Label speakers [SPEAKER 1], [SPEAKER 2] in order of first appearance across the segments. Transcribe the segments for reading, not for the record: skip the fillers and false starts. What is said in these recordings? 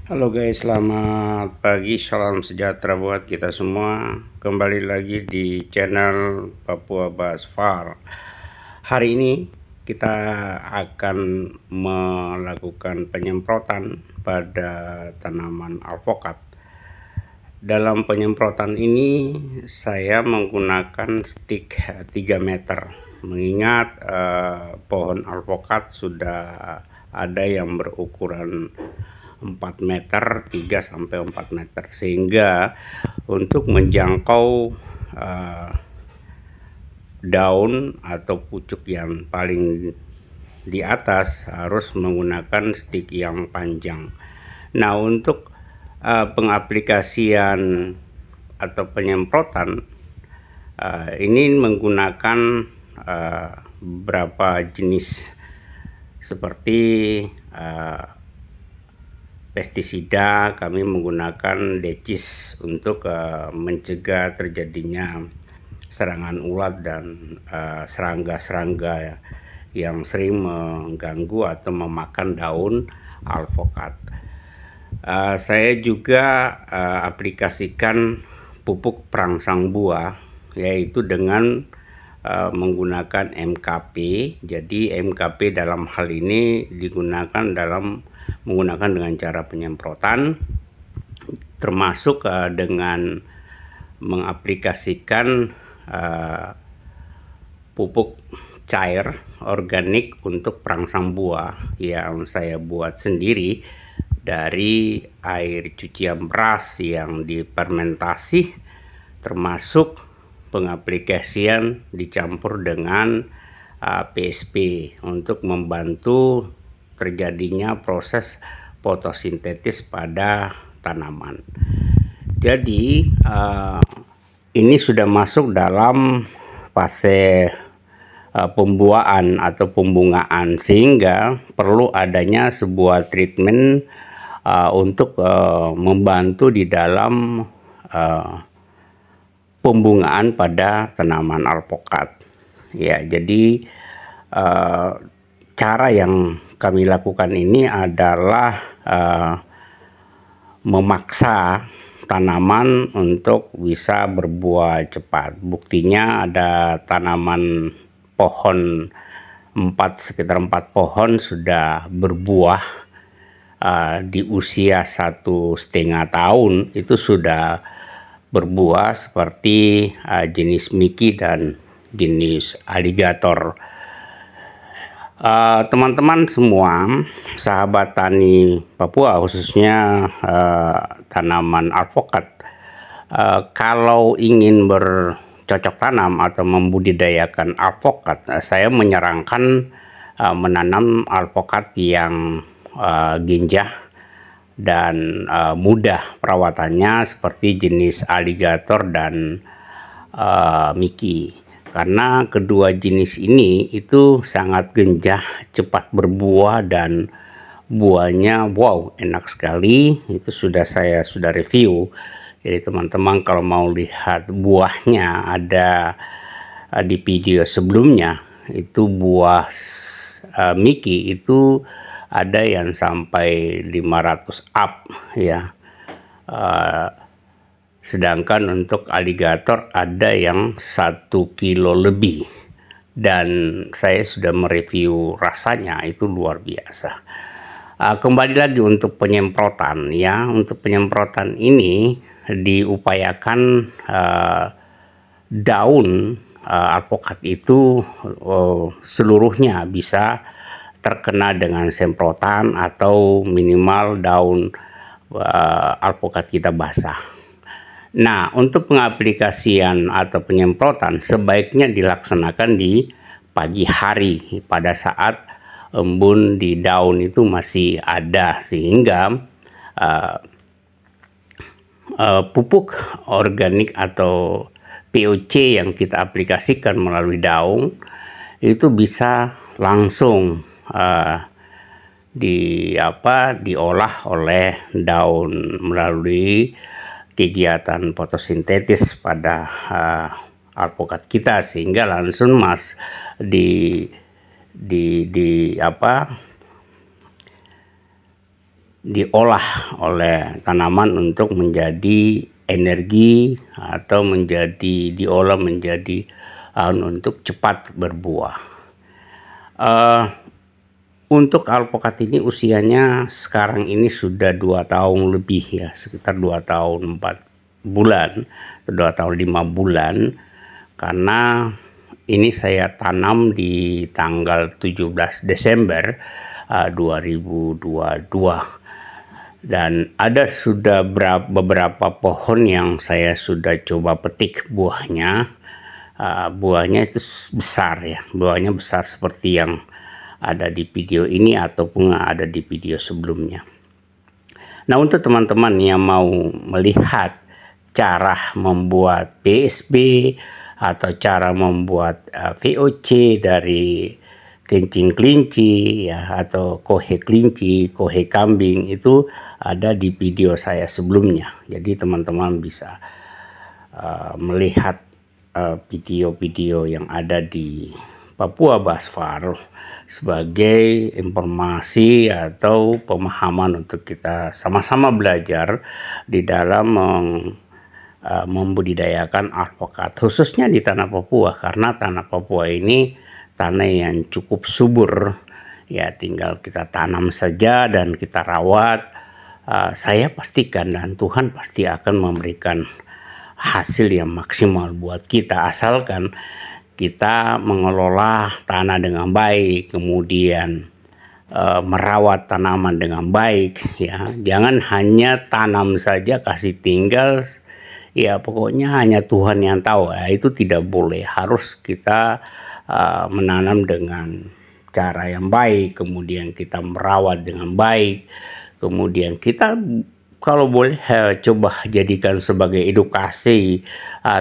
[SPEAKER 1] Halo guys, selamat pagi, salam sejahtera buat kita semua. Kembali lagi di channel Papua Bahas Far. Hari ini kita akan melakukan penyemprotan pada tanaman alpukat. Dalam penyemprotan ini saya menggunakan stik 3 meter. Mengingat pohon alpukat sudah ada yang berukuran 4 meter, 3-4 meter, sehingga untuk menjangkau daun atau pucuk yang paling di atas harus menggunakan stik yang panjang. Nah, untuk pengaplikasian atau penyemprotan ini menggunakan beberapa jenis seperti pestisida. Kami menggunakan decis untuk mencegah terjadinya serangan ulat dan serangga-serangga yang sering mengganggu atau memakan daun alpukat. Saya juga aplikasikan pupuk perangsang buah, yaitu dengan menggunakan MKP. Jadi MKP dalam hal ini digunakan menggunakan dengan cara penyemprotan, termasuk dengan mengaplikasikan pupuk cair organik untuk perangsang buah yang saya buat sendiri dari air cucian beras yang difermentasi, termasuk pengaplikasian dicampur dengan PSP untuk membantu terjadinya proses fotosintesis pada tanaman. Jadi ini sudah masuk dalam fase pembuahan atau pembungaan, sehingga perlu adanya sebuah treatment untuk membantu di dalam pembungaan pada tanaman alpukat. Ya, jadi cara yang kami lakukan ini adalah memaksa tanaman untuk bisa berbuah cepat. Buktinya ada tanaman pohon sekitar 4 pohon sudah berbuah di usia 1,5 tahun. Itu sudah berbuah seperti jenis Mickey dan jenis aligator. Teman-teman semua, sahabat tani Papua, khususnya tanaman alpukat, kalau ingin bercocok tanam atau membudidayakan alpukat, saya menyarankan menanam alpukat yang genjah dan mudah perawatannya seperti jenis aligator dan Mickey. Karena kedua jenis ini itu sangat genjah, cepat berbuah, dan buahnya wow, enak sekali. Itu saya sudah review. Jadi teman-teman kalau mau lihat buahnya, ada di video sebelumnya. Itu buah Mickey itu ada yang sampai 500 up ya. Sedangkan untuk aligator ada yang 1 kilo lebih, dan saya sudah mereview rasanya, itu luar biasa. Kembali lagi untuk penyemprotan ya. Untuk penyemprotan ini diupayakan daun alpukat itu seluruhnya bisa terkena dengan semprotan atau minimal daun alpukat kita basah. Nah, untuk pengaplikasian atau penyemprotan sebaiknya dilaksanakan di pagi hari pada saat embun di daun itu masih ada, sehingga pupuk organik atau POC yang kita aplikasikan melalui daun itu bisa langsung diolah oleh daun melalui kegiatan fotosintesis pada alpukat kita, sehingga langsung diolah oleh tanaman untuk menjadi energi atau diolah menjadi untuk cepat berbuah. Untuk alpukat ini usianya sekarang ini sudah 2 tahun lebih ya, sekitar 2 tahun 4 bulan atau 2 tahun 5 bulan, karena ini saya tanam di tanggal 17 Desember 2022. Dan ada sudah beberapa pohon yang saya sudah coba petik buahnya. Buahnya itu besar ya, buahnya besar seperti yang ada di video ini ataupun ada di video sebelumnya. Nah, untuk teman-teman yang mau melihat cara membuat PSB atau cara membuat VOC dari kencing kelinci ya, atau kohe kelinci, kohe kambing, itu ada di video saya sebelumnya. Jadi teman-teman bisa melihat video-video yang ada di Papua Basfar sebagai informasi atau pemahaman untuk kita sama-sama belajar di dalam membudidayakan alpukat, khususnya di tanah Papua, karena tanah Papua ini tanah yang cukup subur ya, tinggal kita tanam saja dan kita rawat. Saya pastikan dan Tuhan pasti akan memberikan hasil yang maksimal buat kita, asalkan kita mengelola tanah dengan baik, kemudian merawat tanaman dengan baik ya. Jangan hanya tanam saja kasih tinggal ya, pokoknya hanya Tuhan yang tahu ya, itu tidak boleh. Harus kita menanam dengan cara yang baik, kemudian kita merawat dengan baik, kemudian kita kalau boleh coba jadikan sebagai edukasi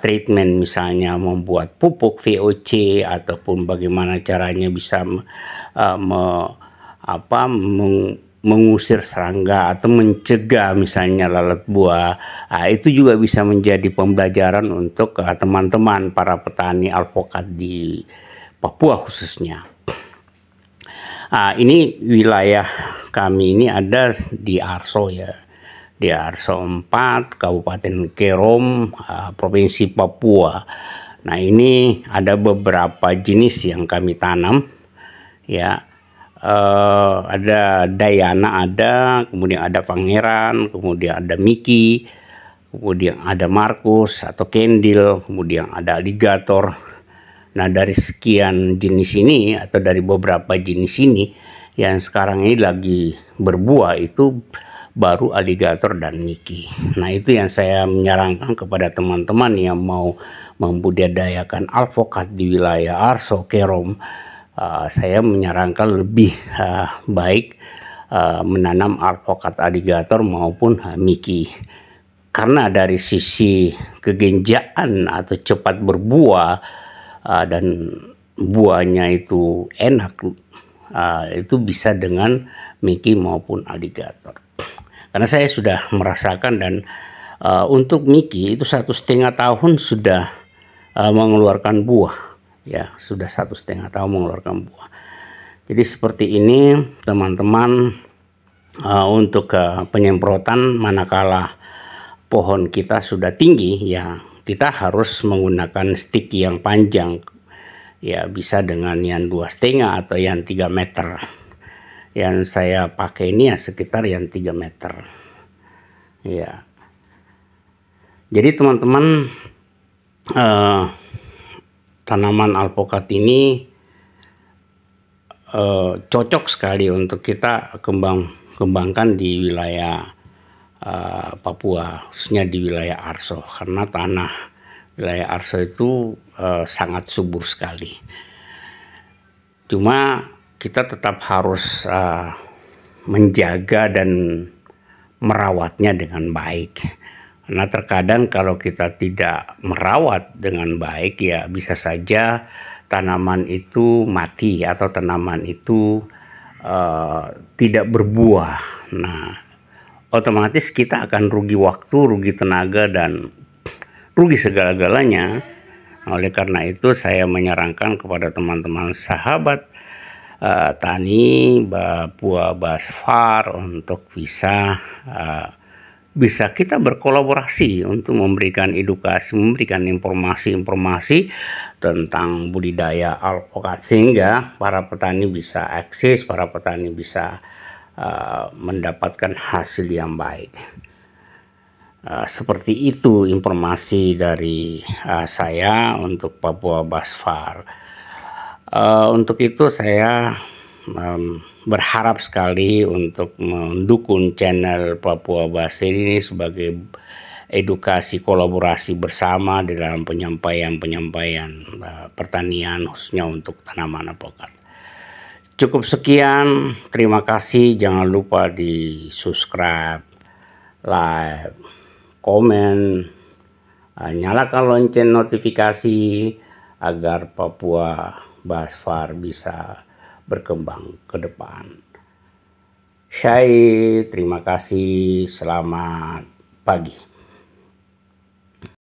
[SPEAKER 1] treatment, misalnya membuat pupuk VOC ataupun bagaimana caranya bisa mengusir serangga atau mencegah misalnya lalat buah. Itu juga bisa menjadi pembelajaran untuk teman-teman para petani alpukat di Papua khususnya. Ini wilayah kami ini ada di Arso ya, di Arso 4, Kabupaten Kerom, Provinsi Papua. Nah, ini ada beberapa jenis yang kami tanam ya. Ada Dayana, kemudian ada Pangeran, kemudian ada Mickey, kemudian ada Markus atau Kendil, kemudian ada Alligator. Nah, dari sekian jenis ini atau dari beberapa jenis ini yang sekarang ini lagi berbuah itu baru Alligator dan Mickey. Nah, itu yang saya menyarankan kepada teman-teman yang mau membudidayakan alpukat di wilayah Arso Kerom. Saya menyarankan lebih baik menanam alpukat Alligator maupun Mickey, karena dari sisi kegenjaan atau cepat berbuah dan buahnya itu enak, itu bisa dengan Mickey maupun Alligator. Karena saya sudah merasakan, dan untuk Mickey itu 1,5 tahun sudah mengeluarkan buah ya, sudah 1,5 tahun mengeluarkan buah. Jadi seperti ini teman-teman, untuk penyemprotan manakala pohon kita sudah tinggi ya, kita harus menggunakan stik yang panjang ya, bisa dengan yang 2,5 atau yang 3 meter. Yang saya pakai ini ya sekitar yang 3 meter ya. Jadi teman-teman, tanaman alpukat ini cocok sekali untuk kita kembangkan di wilayah Papua, khususnya di wilayah Arso, karena tanah wilayah Arso itu sangat subur sekali. Cuma kita tetap harus menjaga dan merawatnya dengan baik, karena terkadang kalau kita tidak merawat dengan baik ya, bisa saja tanaman itu mati atau tanaman itu tidak berbuah. Nah, otomatis kita akan rugi waktu, rugi tenaga, dan rugi segala-galanya. Oleh karena itu saya menyarankan kepada teman-teman sahabat Tani Papua Basfar untuk bisa kita berkolaborasi untuk memberikan edukasi, memberikan informasi-informasi tentang budidaya alpukat, sehingga para petani bisa akses, para petani bisa mendapatkan hasil yang baik. Seperti itu informasi dari saya untuk Papua Basfar. Untuk itu saya berharap sekali untuk mendukung channel Papua Basfar ini sebagai edukasi kolaborasi bersama di dalam penyampaian pertanian, khususnya untuk tanaman alpukat. Cukup sekian, terima kasih. Jangan lupa di subscribe, like, komen, nyalakan lonceng notifikasi agar Papua Basfar bisa berkembang ke depan. Terima kasih, selamat pagi.